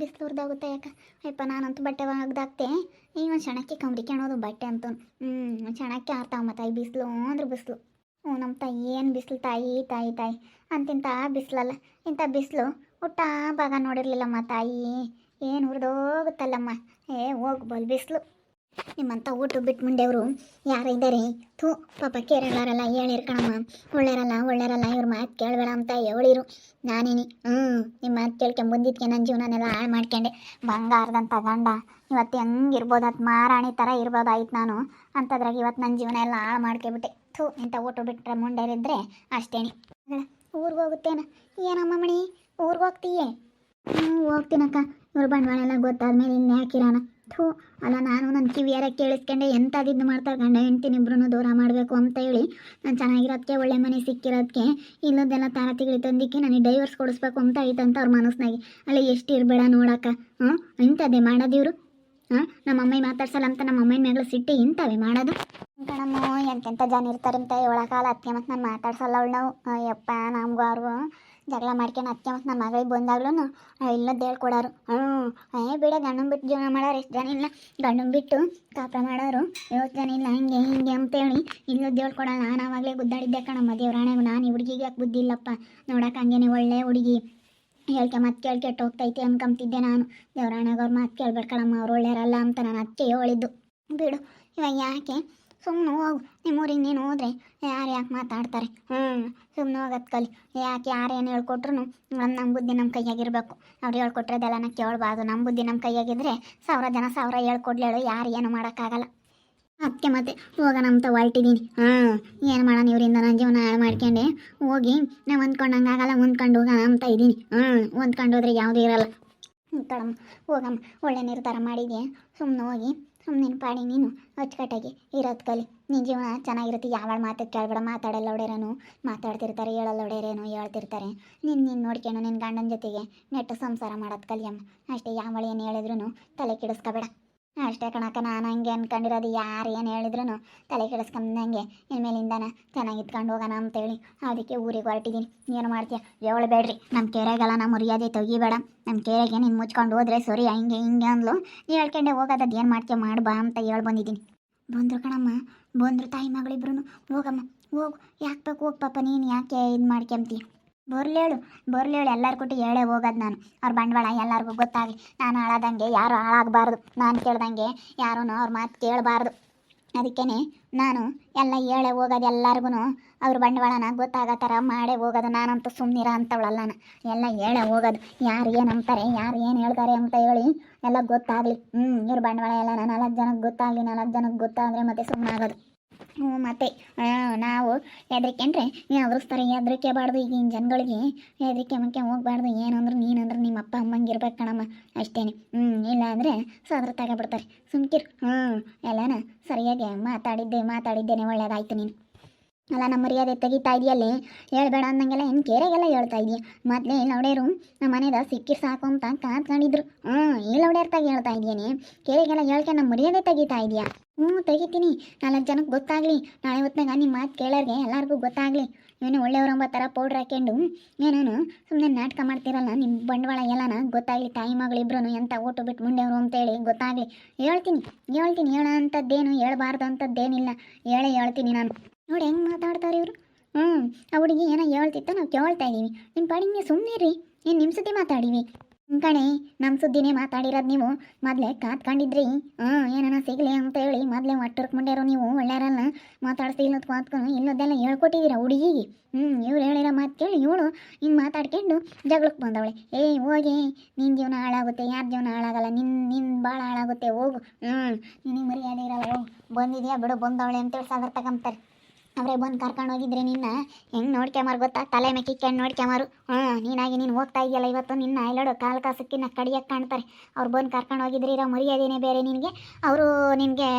ಬಿಸಿಲು ಉರ್ದಾಗುತ್ತೆ ಯಾಕೆ ಅಯ್ಯಪ್ಪ ನಾನಂತೂ ಬಟ್ಟೆ ಒಗ್ದಾಕ್ತೆ ಈ ಒಂದು ಕ್ಷಣಕ್ಕೆ ಕಂಬ್ರಿಕ್ಯಾಣೋದು ಬಟ್ಟೆ ಅಂತೂ ಕ್ಷಣಕ್ಕೆ ಆರ್ತಾವ ಮತ್ತು ಈ ಬಿಸಿಲು ಅಂದ್ರೆ ಬಿಸಿಲು. ಹ್ಞೂ ನಮ್ಮ ತಾಯಿ ಏನು ಬಿಸಿಲು ತಾಯಿ ತಾಯಿ ತಾಯಿ ಅಂತಿಂತ ಬಿಸಿಲಲ್ಲ ಇಂಥ ಬಿಸಿಲು ಊಟ ಭಾಗ ನೋಡಿರ್ಲಿಲ್ಲಮ್ಮ ತಾಯಿ ಏನು ಹುರಿದೋಗುತ್ತಲ್ಲಮ್ಮ. ಹೋಗಿ ಬಲ್ ಬಿಸಿಲು ನಿಮ್ಮಂಥ ಊಟ ಬಿಟ್ಟು ಮುಂಡೆಯವರು ಯಾರು ಇದ್ದಾರೆ ಥೂ ಪಾಪ ಕೇರಳಾರಲ್ಲ ಹೇಳಿರ್ಕಣಮ್ಮ ಒಳ್ಳೆಯರಲ್ಲ ಇವ್ರ ಮಾತು ಕೇಳಬೇಡ ಅಂತ ಹೇಳಿರು ನಾನೇನಿ ನಿಮ್ಮ ಮಾತು ಕೇಳ್ಕೊಂಬಂದಿದ್ಕೆ ನನ್ನ ಜೀವನನೆಲ್ಲ ಹಾಳು ಮಾಡ್ಕೊಂಡೆ. ಬಂಗಾರದಂಥ ಗಂಡ ಇವತ್ತು ಹೆಂಗಿರ್ಬೋದಾಯ್ತು ಮಾರಾಣಿ ಥರ ಇರ್ಬೋದಾಯ್ತು ನಾನು ಅಂಥದ್ರಾಗ ಇವತ್ತು ನನ್ನ ಜೀವನ ಎಲ್ಲ ಹಾಳು ಮಾಡ್ಕೊಬಿಟ್ಟೆ. ಥೂ ಇಂಥ ಊಟ ಬಿಟ್ಟರೆ ಮುಂಡೆಯರಿದ್ದರೆ ಅಷ್ಟೇನಿ. ಊರಿಗೆ ಹೋಗುತ್ತೇನ ಏನಮ್ಮ ಮಣಿ ಊರಿಗೆ ಹೋಗ್ತೀಯೇ? ಹೋಗ್ತೀನಕ್ಕ ಇವ್ರ ಬಂಡವಾಳ ಎಲ್ಲ ಗೊತ್ತಾದ್ಮೇಲೆ ಇನ್ನು ಯಾಕಿರಾನ. ಥೂ ಅಲ್ಲ ನಾನು ನನ್ನ ಕಿವಿಯಾರ ಕೇಳಿಸ್ಕೊಂಡೆ ಎಂಥದಿದ್ದು ಮಾಡ್ತಾರೆ ಗಂಡ ಹೆಂಡ್ತಿನ ಇಬ್ಬರೂ ದೂರ ಮಾಡಬೇಕು ಅಂತ ಹೇಳಿ ನಾನು ಚೆನ್ನಾಗಿರೋದಕ್ಕೆ ಒಳ್ಳೆ ಮನೆ ಸಿಕ್ಕಿರೋದಕ್ಕೆ ಇಲ್ಲದೆಲ್ಲ ತಾರತಿಗಳು ತಂದಿಕ್ಕೆ ನನಗೆ ಡೈವರ್ಸ್ ಕೊಡಿಸ್ಬೇಕು ಅಂತ ಐತಂತ ಅವ್ರ ಮನಸ್ಸಿನಾಗೆ. ಅಲ್ಲಿ ಎಷ್ಟು ಇರಬೇಡ ನೋಡಕ್ಕ ಇಂಥದ್ದೇ ಮಾಡೋದಿವ್ರು ನಮ್ಮ ಅಮ್ಮಿ ಮಾತಾಡ್ಸಲ್ಲ ಅಂತ ನಮ್ಮ ಅಮ್ಮನ ಮ್ಯಾಗಳು ಸಿಟ್ಟು ಇಂಥವೇ ಮಾಡೋದು ಕಣಮ್ಮ. ಎಂತೆಂಥ ಜನ ಇರ್ತಾರಂತ ಹೇಳೋಕಾಲ ಅದಕ್ಕೆ ಮತ್ತು ನಾನು ಮಾತಾಡ್ಸಲ್ಲ ಅವಳು ನಾವು ಯಪ್ಪ ನಮಗೂ ಅವ್ರಿಗೂ ಜಗಳ ಮಾಡ್ಕೊಂಡು ಅದಕ್ಕೆ ಮತ್ತು ನಮ್ಮ ಮಗಳಿಗೆ ಬಂದಾಗ್ಲೂ ಇಲ್ಲದ್ದು ಹೇಳ್ಕೊಡೋರು ಬಿಡ ಗಂಡನ ಬಿಟ್ಟು ಜೀವನ ಮಾಡೋರು ಎಷ್ಟು ಜನ ಇಲ್ಲ ಗಂಡನ ಬಿಟ್ಟು ಕಾಪ ಮಾಡೋರು ಎಷ್ಟು ಜನ ಇಲ್ಲ ಹಿಂಗೆ ಅಂತೇಳಿ ಇಲ್ಲದ್ದು ಹೇಳ್ಕೊಡೋಣ. ನಾನು ಆವಾಗಲೇ ಗುದ್ದಾಡಿದ್ದೆ ಕಣಮ್ಮ ದೇವ್ರಾಣೆಗೂ ನಾನು ಈ ಹುಡುಗಿಗೆ ಯಾಕೆ ಬುದ್ಧಿ ಇಲ್ಲಪ್ಪ ನೋಡೋಕೆ ಹಂಗೇನೆ ಒಳ್ಳೆ ಹುಡುಗಿ ಮತ್ತೆ ಕೆಟ್ಟು ಹೋಗ್ತೈತೆ ಅನ್ಕೊಂತಿದ್ದೆ ನಾನು. ದೇವ್ರಾಣೆಗೆ ಅವ್ರ ಮಾತು ಕೇಳ್ಬೇಕಳಮ್ಮ ಅವ್ರು ಒಳ್ಳೆಯರಲ್ಲ ಅಂತ ನಾನು ಅದಕ್ಕೆ ಹೇಳಿದ್ದು. ಬಿಡು ಇವಾಗ ಯಾಕೆ ಸುಮ್ಮನೆ ಹೋಗು ನಿಮ್ಮೂರಿಗೆ ನೀನು ಹೋದ್ರೆ ಯಾರು ಯಾಕೆ ಮಾತಾಡ್ತಾರೆ ಸುಮ್ಮನೆ ಹೋಗೋದು ಕಲಿ. ಯಾಕೆ ಯಾರು ಏನು ಹೇಳ್ಕೊಟ್ರು ನಮ್ಮ ಬುದ್ಧಿ ನಮ್ಮ ಕೈಯಾಗಿರ್ಬೇಕು. ಅವ್ರು ಹೇಳ್ಕೊಟ್ರದೆಲ್ಲ ನಾ ಕೇಳಬಾರ್ದು. ನಮ್ಮ ಬುದ್ಧಿ ನಮ್ಮ ಕೈಯಾಗಿದ್ದರೆ 1000 ಜನ 1000 ಹೇಳ್ಕೊಡ್ಲೇಳು ಯಾರು ಏನು ಮಾಡೋಕ್ಕಾಗಲ್ಲ. ಅದಕ್ಕೆ ಮತ್ತೆ ಹೋಗೋಣ ಅಂತ ಹೊರಟಿದ್ದೀನಿ. ಏನು ಮಾಡೋಣ ಇವರಿಂದ ನನ್ನ ಜೀವನ ಹಾಳು ಮಾಡ್ಕೊಂಡೆ ಹೋಗಿ ನಾವು ಹೊಂದ್ಕೊಂಡಂಗಾಗಲ್ಲ ಹೊಂದ್ಕೊಂಡು ಹೋಗೋಣ ಅಂತ ಇದ್ದೀನಿ. ಹೊಂದ್ಕೊಂಡು ಹೋದ್ರೆ ಯಾವುದೂ ಇರಲ್ಲ ಕಣಮ್ಮ. ಹೋಗಮ್ಮ ಒಳ್ಳೆ ನಿರ್ಧಾರ ಮಾಡಿದ್ಯಾ. ಸುಮ್ಮನೆ ಹೋಗಿ ಸುಮ್ಮನೆ ಪಾಡಿ ನೀನು ಅಚ್ಚುಕಟ್ಟಾಗಿ ಇರೋದು ಕಲಿ. ನಿನ್ನ ಜೀವನ ಚೆನ್ನಾಗಿರುತ್ತೆ. ಯಾವಾಗ ಮಾತು ಕೇಳಬೇಡ. ಮಾತಾಡಲ್ಲ ಹೊಡೆಯರೇನು ಮಾತಾಡ್ತಿರ್ತಾರೆ ಹೇಳಲ್ಲ ಹೊಡೆಯರೇನು ಹೇಳ್ತಿರ್ತಾರೆ. ನೀನು ನೋಡ್ಕೊಂಡು ನಿನ್ನ ಗಂಡನ ಜೊತೆಗೆ ನೆಟ್ಟು ಸಂಸಾರ ಮಾಡೋದು ಕಲಿಯಮ್ಮ ಅಷ್ಟೇ. ಯಾವಳು ಏನು ಹೇಳಿದ್ರು ತಲೆ ಕೆಡಿಸ್ಕೋಬೇಡ ಅಷ್ಟೇ ಕಣಕ್ಕ. ನಾನು ಹಂಗೆ ಅಂದ್ಕೊಂಡಿರೋದು ಯಾರು ಏನು ಹೇಳಿದ್ರು ತಲೆ ಕೆಡಿಸ್ಕೊಂಡಂಗೆ ಇನ್ಮೇಲಿಂದಾನ ಚೆನ್ನಾಗಿ ಇಟ್ಕೊಂಡು ಹೋಗೋಣ ಅಂತೇಳಿ ಅದಕ್ಕೆ ಊರಿಗೆ ಹೊರಟಿದ್ದೀನಿ. ಏನು ಮಾಡ್ತೀಯ ಹೇಳ್ಬೇಡ್ರಿ. ನಮ್ಮ ಕೆರೆಗೆಲ್ಲ ನಮ್ಮ ಮರ್ಯಾದೆ ತೆಗಿಬೇಡ. ನಮ್ಮ ಕೆರೆಗೆ ನೀನು ಮುಚ್ಕೊಂಡು ಹೋದ್ರೆ ಸರಿ ಹಿಂಗೆ ಅಂದ್ಲು. ನೀವು ಹೇಳ್ಕೊಂಡೆ ಹೋಗೋದದ್ದು ಏನು ಮಾಡ್ತೀಯ ಮಾಡ್ಬಾ ಅಂತ ಹೇಳಿ ಬಂದಿದ್ದೀನಿ. ಬಂದರು ಕಣಮ್ಮ ಬಂದರು ತಾಯಿ ಮಗಳಿಬ್ರು. ಹೋಗಮ್ಮ ಹೋಗು ಯಾಕೆ ಬೇಕು ಹೋಗಿ ಪಾಪ ನೀನು ಯಾಕೆ ಇದು ಮಾಡ್ಕೊಂತೀಯ. ಬರ್ಲೇಳು ಎಲ್ಲರ ಕೊಟ್ಟು ಹೇಳೇ ಹೋಗೋದು ನಾನು. ಅವ್ರ ಬಂಡವಾಳ ಎಲ್ಲರಿಗೂ ಗೊತ್ತಾಗಲಿ. ನಾನು ಹಾಳಾದಂಗೆ ಯಾರು ಹಾಳಾಗಬಾರ್ದು. ನಾನು ಕೇಳ್ದಂಗೆ ಯಾರೂ ಅವ್ರ ಮಾತು ಕೇಳಬಾರ್ದು. ಅದಕ್ಕೇ ನಾನು ಎಲ್ಲ ಹೇಳೇ ಹೋಗೋದು ಎಲ್ಲರಿಗೂ. ಅವ್ರ ಬಂಡವಾಳನ ಗೊತ್ತಾಗೋ ಥರ ಮಾಡೇ ಹೋಗೋದು. ನಾನಂತೂ ಸುಮ್ಮನಿರ ಅಂತವಳಲ್ಲ. ಎಲ್ಲ ಹೇಳೇ ಹೋಗೋದು. ಯಾರು ಏನು ಅಂತಾರೆ ಯಾರು ಏನು ಹೇಳ್ತಾರೆ ಅಂತ ಹೇಳಿ ಎಲ್ಲ ಗೊತ್ತಾಗಲಿ. ಇವ್ರ ಬಂಡವಾಳ ಎಲ್ಲ 4 ಜನಕ್ಕೆ ಗೊತ್ತಾಗಲಿ. 4 ಜನಕ್ಕೆ ಗೊತ್ತಾದರೆ ಮತ್ತೆ ಸುಮ್ಮನಾಗೋದು. ಮತ್ತೆ ನಾವು ಹೆದರಿಕೆಂಡ್ರೆ ಎದುರಿಸ್ತಾರೆ. ಹೆದರಿಕೆಬಾರ್ದು. ಈಗಿನ ಜನಗಳಿಗೆ ಹೆದರಿಕೆ ಮುಖ್ಯ ಹೋಗ್ಬಾರ್ದು. ಏನಂದ್ರೆ ನೀನಂದ್ರೆ ನಿಮ್ಮ ಅಪ್ಪ ಅಮ್ಮಂಗೆ ಇರ್ಬೇಕು ಕಣಮ್ಮ ಅಷ್ಟೇ. ಇಲ್ಲ ಅಂದರೆ ಸೋದ್ರ ತಗೊಬಿಡ್ತಾರೆ. ಸುಮ್ಕಿರು. ಎಲ್ಲನ ಸರಿಯಾಗಿ ಮಾತಾಡಿದ್ದೇನೆ ಒಳ್ಳೇದಾಯ್ತು. ನೀನು ಅಲ್ಲ ನಮ್ಮ ಮರ್ಯಾದೆ ತೆಗಿತಾ ಇದೆಯಲ್ಲೇ ಹೇಳ್ಬೇಡ ಅನ್ನಂಗೆಲ್ಲ ಏನು ಕೇರೆಗೆಲ್ಲ ಹೇಳ್ತಾ ಇದೆಯಾ. ಮೊದಲೇ ಲೌಡೇರು ನಮ್ಮ ಮನೆದ ಸಿಕ್ಕಿರ್ ಸಾಕು ಅಂತ ಕಾತ್ಕೊಂಡಿದ್ರು. ಈ ಲೌಡೇರ್ತಾಗ ಹೇಳ್ತಾ ಇದೆಯೇನೆ ಕೇರೆಗೆಲ್ಲ ಹೇಳ್ಕೆ ನಮ್ಮ ಮರ್ಯಾದೆ ತೆಗಿತಾ ಇದೆಯಾ. ತೆಗಿತೀನಿ. 4 ಜನಕ್ಕೆ ಗೊತ್ತಾಗಲಿ. ನಾಳೆ ಹೊತ್ತಿನಾಗ ನಿಮ್ಮ ಮಾತು ಕೇಳೋರಿಗೆ ಎಲ್ಲರಿಗೂ ಗೊತ್ತಾಗಲಿ. ಏನು ಒಳ್ಳೆಯವ್ರಂಬ ಥರ ಪೌಡ್ರ್ ಹಾಕ್ಕೊಂಡು ಏನೇನು ಸುಮ್ಮನೆ ನಾಟಕ ಮಾಡ್ತಿರಲ್ಲ. ನಿಮ್ಮ ಬಂಡವಾಳ ಎಲ್ಲನ ಗೊತ್ತಾಗಲಿ. ತಾಯಿ ಮಗಳಿಬ್ರು ಎಂಥ ಓಟು ಬಿಟ್ಟು ಮುಂಡೆಯವರು ಅಂತೇಳಿ ಗೊತ್ತಾಗಲಿ. ಹೇಳ್ತೀನಿ ಹೇಳೋ ಅಂಥದ್ದೇನು ಹೇಳ್ಬಾರ್ದು ಅಂಥದ್ದೇನಿಲ್ಲ. ಹೇಳ್ತೀನಿ ನಾನು. ನೋಡಿ ಹೆಂಗೆ ಮಾತಾಡ್ತಾರೆ ಇವರು. ಆ ಹುಡುಗಿ ಏನೋ ಹೇಳ್ತಿತ್ತ ನಾವು ಕೇಳ್ತಾ ಇದ್ದೀವಿ. ನಿಮ್ಮ ಪಾಡಿಗೆ ಸುಮ್ಮನೆ ರೀ. ಏನು ನಿಮ್ಮ ಸುದ್ದಿ ಮಾತಾಡೀವಿ ಕಣೆ. ನಮ್ಮ ಸುದ್ದಿನೇ ಮಾತಾಡಿರೋದು ನೀವು. ಮೊದಲೇ ಕಾತ್ಕೊಂಡಿದ್ರಿ ಏನಾನ ಸಿಗಲಿ ಅಂತ ಹೇಳಿ ಮೊದಲೇ ಒಟ್ಟರ್ಕ್ ಮುಂಡ್ಯಾರೋ ನೀವು. ಒಳ್ಳೆಯರಲ್ಲ ಮಾತಾಡ್ಸಿ ಇಲ್ಲದ ಕಾತ್ಕೊಂಡು ಇಲ್ಲದೆಲ್ಲ ಹೇಳ್ಕೊಟ್ಟಿದ್ದೀರ ಹುಡುಗಿಗೆ. ಇವ್ರು ಹೇಳಿರೋ ಮಾತು ಕೇಳಿ ಇವಳು ಹಿಂಗೆ ಮಾತಾಡ್ಕೊಂಡು ಜಗಳಕ್ಕೆ ಬಂದವಳೆ. ಹೋಗಿ ನಿನ್ನ ಜೀವನ ಹಾಳಾಗುತ್ತೆ. ಯಾರ ಜೀವನ ಹಾಳಾಗಲ್ಲ. ನಿನ್ನ ಭಾಳ ಹಾಳಾಗುತ್ತೆ. ಹೋಗು. ನಿನಗೆ ಮರ್ಯಾದೆ ಇರಲ್ಲ. ಹೋಗು ಬಂದಿದೆಯಾ ಬಿಡು ಬಂದವಳೆ ಅಂತೇಳಿ ಸಾಗರ್ ತಗೊಂತಾರೆ. ಅವರೇ ಬಂದು ಕರ್ಕೊಂಡು ಹೋಗಿದ್ರೆ ನಿನ್ನ ಹೆಂಗೆ ನೋಡ್ಕೊಂಬಾರು ಗೊತ್ತಾ. ತಲೆ ಮೆಕ್ಕಿಕೊಂಡು ನೋಡ್ಕೊಂಬಾರು. ನೀನಾಗಿ ನೀನು ಹೋಗ್ತಾ ಇದೆಯಲ್ಲ ಇವತ್ತು ನಿನ್ನ ಎಲ್ಲೋಡು ಕಾಲು ಕಾಸಕ್ಕಿನ್ನ ಕಡಿಯಕ್ಕೆ ಕಾಣ್ತಾರೆ. ಅವ್ರು ಬಂದು ಕರ್ಕೊಂಡು ಹೋಗಿದ್ರೆ ಇರೋ ಮರ್ಯಾದೆನೇ ಬೇರೆ ನಿನಗೆ. ಅವರು ನಿನಗೆ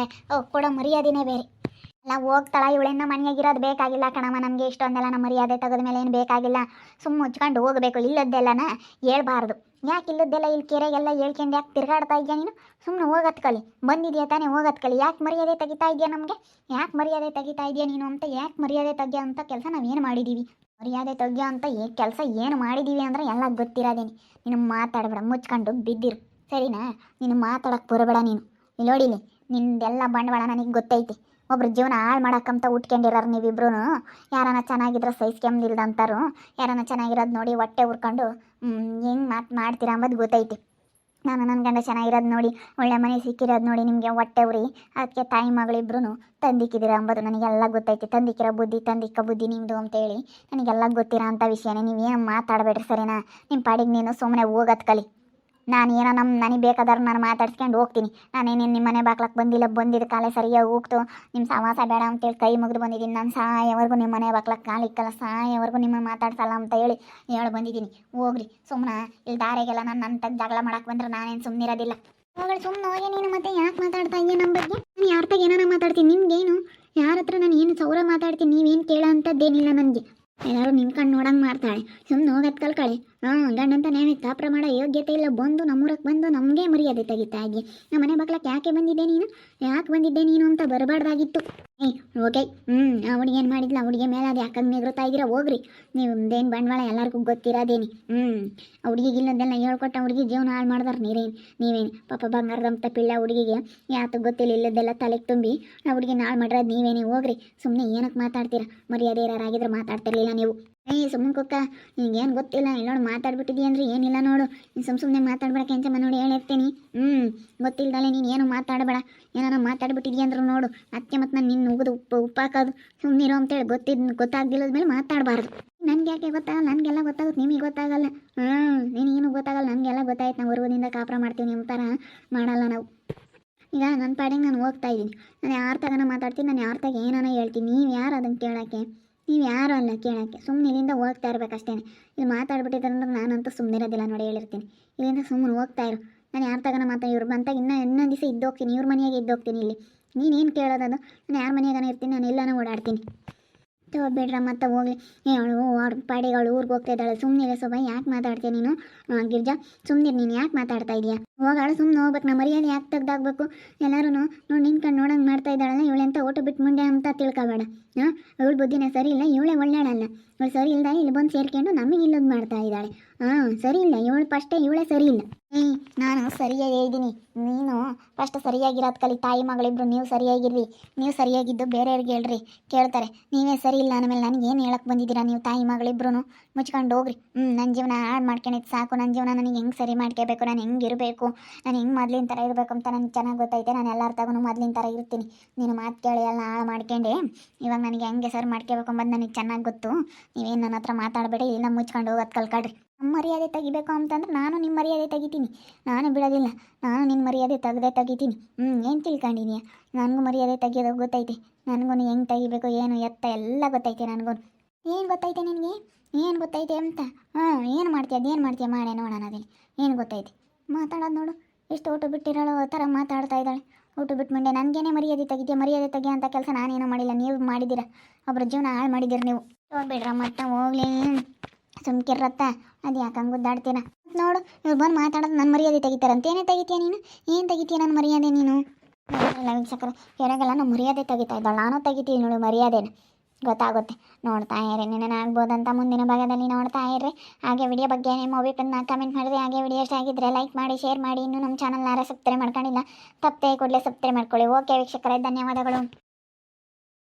ಕೊಡೋ ಮರ್ಯಾದೆನೇ ಬೇರೆ. ಎಲ್ಲ ಹೋಗ್ತಾಳ ಇವಳೆನ್ನ ಮನೆಯಾಗಿರೋದು ಬೇಕಾಗಿಲ್ಲ ಕಣಮ್ಮ. ನಮಗೆ ಇಷ್ಟೊಂದೆಲ್ಲ ನಮ್ಮ ಮರ್ಯಾದೆ ತೆಗೆದ ಮೇಲೆ ಏನು ಬೇಕಾಗಿಲ್ಲ. ಸುಮ್ಮ ಮುಚ್ಕೊಂಡು ಹೋಗಬೇಕು. ಇಲ್ಲದ್ದೆಲ್ಲನ ಹೇಳ್ಬಾರ್ದು. ಯಾಕೆ ಇಲ್ಲದ್ದೆಲ್ಲ ಇಲ್ಲಿ ಕೆರೆಗೆಲ್ಲ ಹೇಳ್ಕೊಂಡು ಯಾಕೆ ತಿರ್ಗಾಡ್ತಾ ಇದೆಯಾ ನೀನು. ಸುಮ್ಮನೆ ಹೋಗತ್ ಕಲಿ. ಬಂದಿದೆಯಾ ತಾನೇ ಹೋಗತ್ ಕಲಿ. ಯಾಕೆ ಮರ್ಯಾದೆ ತೆಗಿತಾ ಇದೆಯಾ ನಮಗೆ. ಯಾಕೆ ಮರ್ಯಾದೆ ತೆಗಿತಾ ಇದೆಯಾ ನೀನು ಅಂತ. ಯಾಕೆ ಮರ್ಯಾದೆ ತೆಗಿಯೋ ಅಂತ ಕೆಲಸ ನಾವೇನು ಮಾಡಿದ್ದೀವಿ. ಮರ್ಯಾದೆ ತೆಗ್ಯೋ ಅಂತ ಕೆಲಸ ಏನು ಮಾಡಿದ್ದೀವಿ ಅಂದ್ರೆ ಎಲ್ಲ ಗೊತ್ತಿರೋದೇನಿ. ನೀನು ಮಾತಾಡಬೇಡ, ಮುಚ್ಕೊಂಡು ಬಿದ್ದಿರು ಸರಿನಾ. ನೀನು ಮಾತಾಡಕ್ಕೆ ಬರಬೇಡ ನೀನು. ಇಲ್ಲಿ ನೋಡಿಲಿ, ನಿಂದೆಲ್ಲ ಬಂಡವಾಳ ನನಗೆ ಗೊತ್ತೈತಿ. ಒಬ್ರು ಜೀವನ ಹಾಳು ಮಾಡಕ್ಕಂತ ಉಟ್ಕೊಂಡಿರೋರು ನೀವಿಬ್ರು. ಯಾರನ್ನ ಚೆನ್ನಾಗಿದ್ರೆ ಸಹಿಸ್ಕೊಂಬಿಲ್ದಂತಾರು, ಯಾರನ್ನ ಚೆನ್ನಾಗಿರೋದು ನೋಡಿ ಹೊಟ್ಟೆ ಉರ್ಕೊಂಡು ಹೆಂಗೆ ಮಾಡ್ತೀರಾ ಅಂಬೋದು ಗೊತ್ತೈತಿ. ನಾನು ನನ್ನ ಗಂಡ ಚೆನ್ನಾಗಿರೋದು ನೋಡಿ, ಒಳ್ಳೆ ಮನೆ ಸಿಕ್ಕಿರೋದು ನೋಡಿ ನಿಮಗೆ ಹೊಟ್ಟೆ ಉರಿ, ಅದಕ್ಕೆ ತಾಯಿ ಮಗಳಿಬ್ರು ತಂದಿಕ್ಕಿದ್ದೀರಾ ಅಂಬೋದು ನನಗೆಲ್ಲ ಗೊತ್ತೈತಿ. ತಂದಿಕ್ಕ ಬುದ್ಧಿ ನಿಮ್ಮದು ಅಂತೇಳಿ ನನಗೆಲ್ಲ ಗೊತ್ತಿರೋ ಅಂಥ ವಿಷಯನೇ. ನೀವೇನು ಮಾತಾಡಬೇಡ್ರಿ ಸರಿನಾ. ನಿಮ್ಮ ಪಾಡಿಗೆ ನೀನು ಸುಮ್ಮನೆ ಹೋಗೋದು ಕಲಿ. ನಾನು ಏನೋ ನನಗೆ ಬೇಕಾದ್ರೆ ನಾನು ಮಾತಾಡ್ಸ್ಕೊಂಡು ಹೋಗ್ತೀನಿ. ನಾನೇನೇನು ನಿಮ್ಮ ಮನೆ ಬಾಕ್ಲಕ್ಕೆ ಬಂದಿದ್ದ ಕಾಲೇ ಸರಿಯಾಗಿ ಹೋಗ್ತು. ನಿಮ್ಮ ಸವಾಸ ಬೇಡ ಅಂತೇಳಿ ಕೈ ಮುಗಿದು ಬಂದಿದ್ದೀನಿ. ನಾನು ಸಾಯೋವರೆಗೂ ನಿಮ್ಮ ಮನೆ ಬಾಕ್ಲಕ್ಕೆ ಕಾಲಿಕ್ಕಲ್ಲ, ಸಾಯೋವರೆಗೂ ನಿಮ್ಮ ಮಾತಾಡ್ಸಲ್ಲ ಅಂತ ಹೇಳಿ ಬಂದಿದ್ದೀನಿ. ಹೋಗ್ರಿ ಸುಮ್ಮನೆ. ಇಲ್ಲಿ ದಾರೆಗೆಲ್ಲ ನನ್ನ ಜಗಳ ಮಾಡಕ್ಕೆ ಬಂದ್ರೆ ನಾನೇನು ಸುಮ್ಮನಿರೋದಿಲ್ಲ. ಹೋಗಲಿ ಸುಮ್ಮನೆ ಹೋಗಿ ನೀನು. ಮತ್ತೆ ಯಾಕೆ ಮಾತಾಡ್ತಾ ಇದೆಯಾ ನಮ್ಮ ಬಗ್ಗೆ? ನಾನು ಯಾರ ತಾಗ ಏನಾರ ಮಾತಾಡ್ತೀನಿ, ನಿಮ್ಗೇನು? ಯಾರ ಹತ್ರ ನಾನು ಏನು ಸೌರ ಮಾತಾಡ್ತೀನಿ, ನೀವೇನು ಕೇಳೋ ಅಂಥದ್ದೇನಿಲ್ಲ ನನಗೆ. ಎಲ್ಲರೂ ನಿಂತ್ಕೊಂಡು ನೋಡಂಗೆ ಮಾಡ್ತಾಳೆ, ಸುಮ್ಮನೆ ಹೋಗತ್ತೆ ಕಲ್ಕಳೆ. ಗಂಡಂತ ನ್ಯಾಯ ತಾಪ್ರ ಮಾಡೋ ಯೋಗ್ಯತೆ ಇಲ್ಲ. ಬಂದು ನಮ್ಮೂರಕ್ಕೆ ಬಂದು ನಮಗೆ ಮರ್ಯಾದೆ ತೆಗಿತಾ ಇದ್ದೆ. ನಮ್ಮ ಮನೆ ಬಾಕ್ಲಕ್ಕೆ ಯಾಕೆ ಬಂದಿದ್ದೆ ನೀನು ಅಂತ ಬರಬಾರ್ದಾಗಿತ್ತು. ಓಕೆ. ಆ ಹುಡುಗಿ ಏನು ಮಾಡಿದ್ಲ, ಆ ಹುಡುಗಿ ಮೇಲೆ ಅದು ಯಾಕಂಗೆ ನಿಗ್ರತಾ ಇದ್ದೀರಾ? ಹೋಗ್ರಿ ನೀವು. ದೇನು ಬಂಡವಾಳ ಎಲ್ಲರಿಗೂ ಗೊತ್ತಿರೋದೇನಿ. ಆ ಹುಡುಗಿಗೆ ಇಲ್ಲದೆಲ್ಲ ಹೇಳ್ಕೊಟ್ಟು ಆ ಹುಡುಗಿ ಜೀವನ ಹಾಳು ಮಾಡಿದಾರೆ ನೀವೇನು ಪಾಪ ಬಂಗಾರದಂಥ ಪಿಳ್ಳ ಹುಡುಗಿಗೆ ಯಾತು ಗೊತ್ತಿಲ್ಲ, ಇಲ್ಲದೆಲ್ಲ ತಲೆಗೆ ತುಂಬಿ ಆ ಹುಡುಗಿ ಹಾಳು ಮಾಡಿರೋದು ನೀವೇನಿ. ಹೋಗ್ರಿ ಸುಮ್ಮನೆ. ಏನಕ್ಕೆ ಮಾತಾಡ್ತೀರಾ? ಮರ್ಯಾದೆ ಇರೋರಾಗಿದ್ರೆ ಮಾತಾಡ್ತಿರ್ಲಿಲ್ಲ ನೀವು. ಸುಮ್ಮನೆ ಕುಕ್ಕ, ನಿಂಗೇನು ಗೊತ್ತಿಲ್ಲ. ಇಲ್ಲೋಡು ಮಾತಾಡ್ಬಿಟ್ಟಿದ್ದೀಯ ಅಂದರೆ ಏನಿಲ್ಲ ನೋಡು. ನೀನು ಸುಮ್ಮನೆ ಮಾತಾಡ್ಬೇಡ ಕೆಂಚಮ್ಮ, ನೋಡಿ ಹೇಳಿರ್ತೀನಿ. ಗೊತ್ತಿಲ್ದಲೆ ನೀನು ಏನು ಮಾತಾಡಬೇಡ. ಏನಾರ ಮಾತಾಡ್ಬಿಟ್ಟಿದ್ಯಾ ಅಂದ್ರೂ ನೋಡು ಅದಕ್ಕೆ ಮತ್ತು ನಾನು ನಿನ್ನ ಉಗಿದು ಉಪ್ಪಾಕೋದು. ಸುಮ್ಮನಿರೋ ಅಂತೇಳಿ ಗೊತ್ತಾಗ್ದಿಲ್ಲದ ಮೇಲೆ ಮಾತಾಡಬಾರ್ದು. ನನಗೆ ಯಾಕೆ ಗೊತ್ತಾಗಲ್ಲ? ನನಗೆಲ್ಲ ಗೊತ್ತಾಗುತ್ತೆ, ನಿಮಗೆ ಗೊತ್ತಾಗಲ್ಲ. ನೀನೇನು ಗೊತ್ತಾಗಲ್ಲ, ನನಗೆಲ್ಲ ಗೊತ್ತಾಯ್ತು. ನಾವು ಉರುವದಿಂದ ಕಾಪುರ ಮಾಡ್ತೀವಿ, ನಿಮ್ಮ ಥರ ಮಾಡಲ್ಲ ನಾವು. ಈಗ ನನ್ನ ಪಾಡಿಗೆ ನಾನು ಹೋಗ್ತಾ ಇದ್ದೀನಿ. ನಾನು ಯಾರ ತಗನ ಮಾತಾಡ್ತೀನಿ, ನಾನು ಯಾರ ತಗ ಏನಾನ ಹೇಳ್ತೀನಿ. ನೀವು ಯಾರು ಅದನ್ನು ಕೇಳೋಕ್ಕೆ? ನೀವು ಯಾರು ಅಲ್ಲ ಕೇಳೋಕ್ಕೆ. ಸುಮ್ಮನೆ ಇಲ್ಲಿಂದ ಹೋಗ್ತಾ ಇರ್ಬೇಕಷ್ಟೇ. ಇಲ್ಲಿ ಮಾತಾಡ್ಬಿಟ್ಟಿದ್ರಂದ್ರೆ ನಾನಂತೂ ಸುಮ್ಮನೆ ಇರೋದಿಲ್ಲ ನೋಡಿ, ಹೇಳಿರ್ತೀನಿ. ಇಲ್ಲಿಂದ ಸುಮ್ಮನೆ ಹೋಗ್ತಾ ಇರು. ನಾನು ಯಾರ ತಗನ ಇವ್ರು ಬಂತಾಗ ಇನ್ನೊಂದು ದಿವಸ ಇದ್ದೋಗ್ತೀನಿ, ಇವ್ರ ಮನೆಯಾಗೆ ಇದ್ದೋಗ್ತೀನಿ. ಇಲ್ಲಿ ನೀನೇನು ಕೇಳೋದದು? ನಾನು ಯಾರ ಮನೆಯಾಗನ ಇರ್ತೀನಿ, ನಾನು ಎಲ್ಲನೂ ಓಡಾಡ್ತೀನಿ. ಬೇಡ್ರ ಮತ್ತೆ ಹೋಗ್ಲಿ. ಅವಳು ಪಾಡಿಗಳು ಊರಿಗೆ ಹೋಗ್ತಾ ಇದ್ದಾಳೆ. ಸುಮ್ಮನೆ ಸೊಬ ಯಾಕೆ ಮಾತಾಡ್ತೀಯ ನೀನು? ಗಿರ್ಜಾ ಸುಮ್ಮನೆ, ನೀನು ಯಾಕೆ ಮಾತಾಡ್ತಾ ಇದೀಯಾ? ಹೋಗಾಳು ಸುಮ್ಮನೆ ಹೋಗ್ಬೇಕು. ನಮ್ಮ ಮರ್ಯಾದೆ ಯಾಕೆ ತೆಗ್ದಾಗಬೇಕು? ಎಲ್ಲರೂ ನೋಡಿ ನಿಂತ್ಕೊಂಡು ನೋಡಂಗೆ ಮಾಡ್ತಾ ಇದ್ದಾಳಲ್ಲ, ಇವಳೆಂತ ಓಟು ಬಿಟ್ಟು ಮುಂದೆ ಅಂತ ತಿಳ್ಕೊಬೇಡ. ಇವಳು ಬುದ್ಧಿನೇ ಸರಿ ಇಲ್ಲ, ಇವಳೇ ಒಳ್ಳೆಯಳಲ್ಲ. ಇವಳು ಸರಿ ಇಲ್ದ ಇಲ್ಲಿ ಬಂದು ಸೇರ್ಕೊಂಡು ನಮಗೆ ಇಲ್ಲೊಂದು ಮಾಡ್ತಾ ಇದ್ದಾಳೆ. ಸರಿ ಇಲ್ಲ ಇವಳು. ಫಸ್ಟೇ ಇವಳೇ ಸರಿ ಇಲ್ಲ. ನಾನು ಸರಿಯಾಗಿ ಇದ್ದೀನಿ. ನೀನು ಫಸ್ಟ್ ಸರಿಯಾಗಿರೋದು ಕಲಿ. ತಾಯಿ ಮಗಳಿಬ್ರು ನೀವು ಸರಿಯಾಗಿರ್ರಿ. ನೀವು ಸರಿಯಾಗಿದ್ದು ಬೇರೆಯವ್ರಿಗೆ ಹೇಳ್ರಿ, ಕೇಳ್ತಾರೆ. ನೀವೇ ಸರಿ ಇಲ್ಲ ಆಮೇಲೆ ನನಗೆ ಏನು ಹೇಳಕ್ಕೆ ಬಂದಿದ್ದೀರಾ ನೀವು? ತಾಯಿ ಮಗಳಿಬ್ರು ಮುಚ್ಕೊಂಡು ಹೋಗ್ರಿ. ನನ್ನ ಜೀವನ ಹಾಳು ಮಾಡ್ಕೊಂಡಿದ್ದು ಸಾಕು. ನನ್ನ ಜೀವನ ನನಗೆ ಹೆಂಗೆ ಸರಿ ಮಾಡ್ಕೋಬೇಕು, ನಾನು ಹೆಂಗೆ ಇರಬೇಕು, ನಾನು ಹೆಂಗೆ ಮೊದಲಿನ ಥರ ಇರಬೇಕು ಅಂತ ನನಗೆ ಚೆನ್ನಾಗಿ ಗೊತ್ತೈತೆ. ನಾನು ಎಲ್ಲರ ತಗೊಂಡು ಮೊದಲಿನ ಥರ ಇರ್ತೀನಿ. ನೀನು ಮಾತು ಕೇಳಿ ಎಲ್ಲ ಹಾಳು ಮಾಡ್ಕೊಂಡೆ. ಇವಾಗ ನನಗೆ ಹೆಂಗೆ ಸರಿ ಮಾಡ್ಕೋಬೇಕು ಅಂಬದು ನನಗೆ ಚೆನ್ನಾಗಿ ಗೊತ್ತು. ನೀವೇನು ನನ್ನ ಹತ್ರ ಮಾತಾಡಬೇಡಿ, ಇಲ್ಲ ಮುಚ್ಕೊಂಡು ಹೋಗೋದು ಕಲ್ಕೊಳ್ರಿ. ನಮ್ಮ ಮರ್ಯಾದೆ ತೆಗಿಬೇಕು ಅಂತಂದ್ರೆ ನಾನು ನಿಮ್ಮ ಮರ್ಯಾದೆ ತೆಗಿತೀನಿ. ನಾನು ಬಿಡೋದಿಲ್ಲ. ನಾನು ನಿನ್ನ ಮರ್ಯಾದೆ ತೆಗಿತೀನಿ. ಏನು ತಿಳ್ಕೊಂಡಿದೀಯ? ನನಗೂ ಮರ್ಯಾದೆ ತೆಗಿಯೋದು ಗೊತ್ತೈತೆ. ನನಗೂ ಹೆಂಗೆ ತೆಗಿಬೇಕು, ಏನು ಎತ್ತ ಎಲ್ಲ ಗೊತ್ತೈತೆ ನನಗೂ. ಏನು ಗೊತ್ತೈತೆ ನಿನಗೆ? ಏನು ಗೊತ್ತೈತೆ ಅಂತ? ಏನು ಮಾಡ್ತೀಯ ಮಾಡೇ ನೋಡೋಣ. ಅದೇನು ಏನು ಗೊತ್ತೈತೆ? ಮಾತಾಡೋದು ನೋಡು, ಎಷ್ಟು ಊಟ ಬಿಟ್ಟಿರೋಳು ಥರ ಮಾತಾಡ್ತಾ ಇದ್ದಾಳೆ. ಊಟ ಬಿಟ್ಟು ಮುಂದೆ ನನಗೇನೆ ಮರ್ಯಾದೆ ತೆಗಿಯೋ ಅಂತ ಕೆಲಸ ನಾನೇನೋ ಮಾಡಿಲ್ಲ, ನೀವು ಮಾಡಿದ್ದೀರ. ಒಬ್ಬರ ಜೀವನ ಹಾಳು ಮಾಡಿದ್ದೀರಿ ನೀವು. ಹೋಗ್ಬೇಡ್ರ ಮತ್ತೆ ಹೋಗ್ಲಿ. ಸುಮ್ಕಿರತ್ತ, ಅದು ಯಾಕೆ ಹಂಗೆ ಗುದ್ದಾಡ್ತೀರ ನೋಡು. ಇವ್ರು ಬಂದು ಮಾತಾಡೋದು ನನ್ನ ಮರ್ಯಾದೆ ತೆಗಿತಾರಂತ. ಏನೇ ತೆಗಿತೀಯ ನೀನು? ಏನು ತೆಗಿತೀಯ ನನ್ನ ಮರ್ಯಾದೆ ನೀನು? ವೀಕ್ಷಕರು ಹೇಳೋಲ್ಲ, ನಮ್ಮ ಮರ್ಯಾದೆ ತೆಗಿತಾ ಇದ್ದಾಳೆ. ನಾನು ತೆಗಿತೀನಿ ನೋಡಿ ಮರ್ಯಾದೆನ, ಗೊತ್ತಾಗುತ್ತೆ. ನೋಡ್ತಾ ಇರಿ, ಆಗ್ಬೋದಂತ ಮುಂದಿನ ಭಾಗದಲ್ಲಿ ನೋಡ್ತಾ ಇರ್ರಿ. ಹಾಗೆ ವಿಡಿಯೋ ಬಗ್ಗೆ ನಿಮ್ಮ ಅಭಿಪ್ರಾಯನ ಕಮೆಂಟ್ ಮಾಡಿರಿ. ಹಾಗೆ ವಿಡಿಯೋ ಇಷ್ಟ ಆಗಿದ್ದರೆ ಲೈಕ್ ಮಾಡಿ, ಶೇರ್ ಮಾಡಿ. ಇನ್ನೂ ನಮ್ಮ ಚಾನಲ್ನ ಸಬ್ಸ್ಕ್ರೈಬ್ ಮಾಡ್ಕೊಂಡಿಲ್ಲ, ತಪ್ಪದೆ ಕೂಡಲೇ ಸಬ್ಸ್ಕ್ರೈಬ್ ಮಾಡ್ಕೊಳ್ಳಿ. ಓಕೆ ವೀಕ್ಷಕರೇ, ಧನ್ಯವಾದಗಳು.